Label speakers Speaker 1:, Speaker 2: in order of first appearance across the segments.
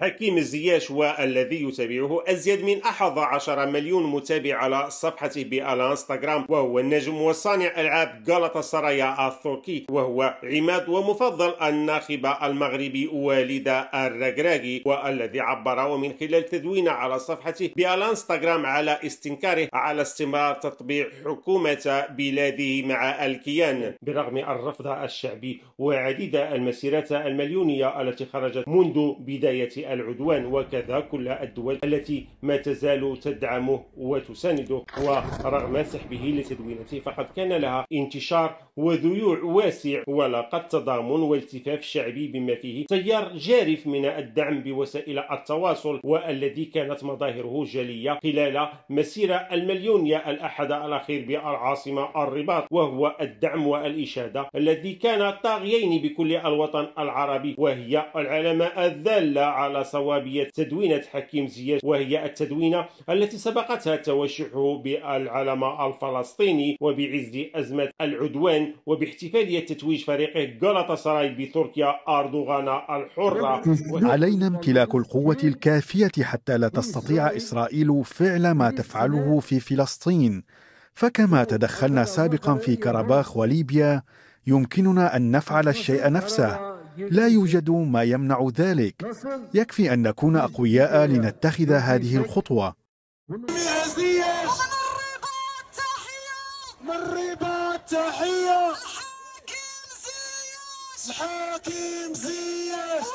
Speaker 1: حكيم زياش والذي يتابعه أزيد من 11 مليون متابع على صفحته بالانستغرام، وهو النجم وصانع ألعاب غالاتا سرايا التركي، وهو عماد ومفضل الناخب المغربي والد الركراكي، والذي عبر ومن خلال تدوين على صفحته بالانستغرام على استنكاره على استمرار تطبيع حكومة بلاده مع الكيان برغم الرفض الشعبي وعديد المسيرات المليونية التي خرجت منذ بداية العدوان، وكذا كل الدول التي ما تزال تدعمه وتسانده. ورغم سحبه لتدوينته فقد كان لها انتشار وذيوع واسع ولقد تضامن والتفاف شعبي بما فيه تيار جارف من الدعم بوسائل التواصل، والذي كانت مظاهره جلية خلال مسيرة المليونية الأحد الأخير بالعاصمة الرباط، وهو الدعم والإشادة الذي كان طاغيين بكل الوطن العربي، وهي العلامة الدالة على صوابية تدوينة حكيم زياش، وهي التدوينة التي سبقتها توشحه بالعلم الفلسطيني وبعز أزمة العدوان وباحتفالية تتويج فريقه غالاتا سراي بتركيا أردوغان الحرة.
Speaker 2: علينا امتلاك القوة الكافية حتى لا تستطيع إسرائيل فعل ما تفعله في فلسطين، فكما تدخلنا سابقا في كرباخ وليبيا يمكننا أن نفعل الشيء نفسه. لا يوجد ما يمنع ذلك، يكفي أن نكون أقوياء لنتخذ هذه الخطوة.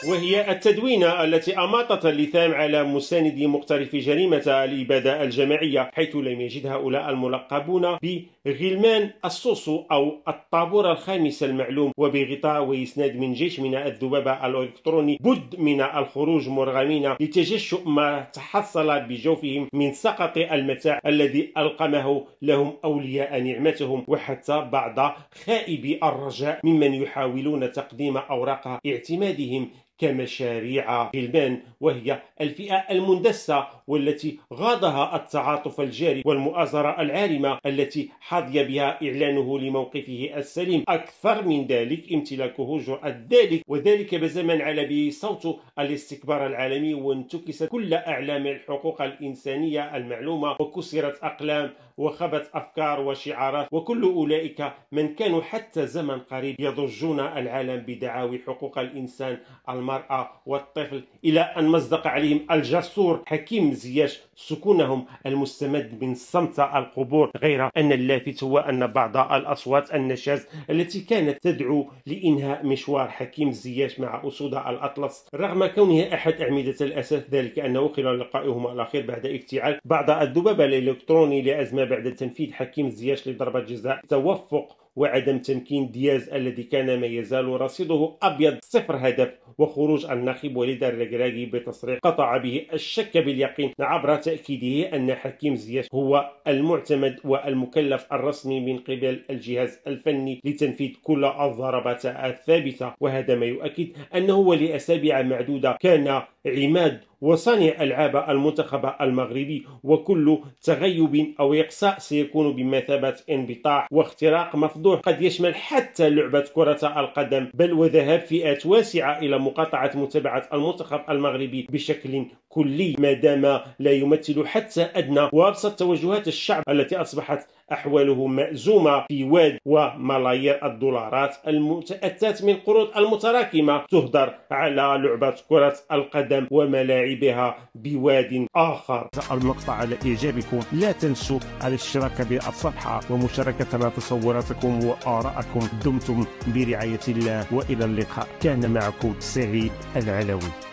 Speaker 1: وهي التدوينة التي أماطت اللثام على مساندي مقترفي جريمة الإبادة الجماعية، حيث لم يجد هؤلاء الملقبون بغلمان الصوصو أو الطابور الخامس المعلوم وبغطاء وإسناد من جيش من الذبابة الإلكتروني بد من الخروج مرغمين لتجشؤ ما تحصل بجوفهم من سقط المتاع الذي ألقمه لهم أولياء نعمتهم، وحتى بعض خائبي الرجاء ممن يحاولون تقديم أوراق اعتمادهم كمشاريع غلمان، وهي الفئة المندسة والتي غاضها التعاطف الجاري والمؤازرة العارمة التي حظي بها إعلانه لموقفه السليم. أكثر من ذلك امتلاكه جرأة ذلك، وذلك بزمن على به صوت الاستكبار العالمي وانتكست كل أعلام الحقوق الإنسانية المعلومة وكسرت أقلام وخبت أفكار وشعارات، وكل أولئك من كانوا حتى زمن قريب يضجون العالم بدعاوي حقوق الإنسان المرأة والطفل، إلى أن مصدق عليهم الجسور حكيم زياش سكونهم المستمد من صمت القبور. غير أن اللافت هو أن بعض الأصوات النشاز التي كانت تدعو لإنهاء مشوار حكيم زياش مع أسود الأطلس رغم كونه أحد أعمدة الأساس، ذلك أنه خلال لقائهم الأخير بعد افتعال بعض الذباب الإلكتروني لأزمة بعد تنفيذ حكيم زياش لضربة جزاء توفق وعدم تمكين دياز الذي كان ما يزال رصيده أبيض 0 هدف، وخروج الناخب وليد الركراكي بتصريح قطع به الشك باليقين عبر تأكيده أن حكيم زياش هو المعتمد والمكلف الرسمي من قبل الجهاز الفني لتنفيذ كل الضربات الثابتة. وهذا ما يؤكد أنه ولأسابيع معدودة كان عماد وصانع ألعاب المنتخب المغربي، وكل تغيب أو إقصاء سيكون بمثابة انبطاح واختراق مفضوح قد يشمل حتى لعبة كرة القدم، بل وذهاب فئات واسعة إلى مقاطعة متابعة المنتخب المغربي بشكل كلي ما دام لا يمثل حتى أدنى وأبسط توجهات الشعب التي أصبحت أحواله مأزومة في واد، وملايير الدولارات المتأتات من قروض المتراكمة تهدر على لعبة كرة القدم وملاعبها بواد آخر.
Speaker 3: المقطع على إعجابكم، لا تنسوا الاشتراك بالصفحة ومشاركة تصوراتكم وآراءكم. دمتم برعاية الله وإلى اللقاء. كان معكم سعيد العلوي.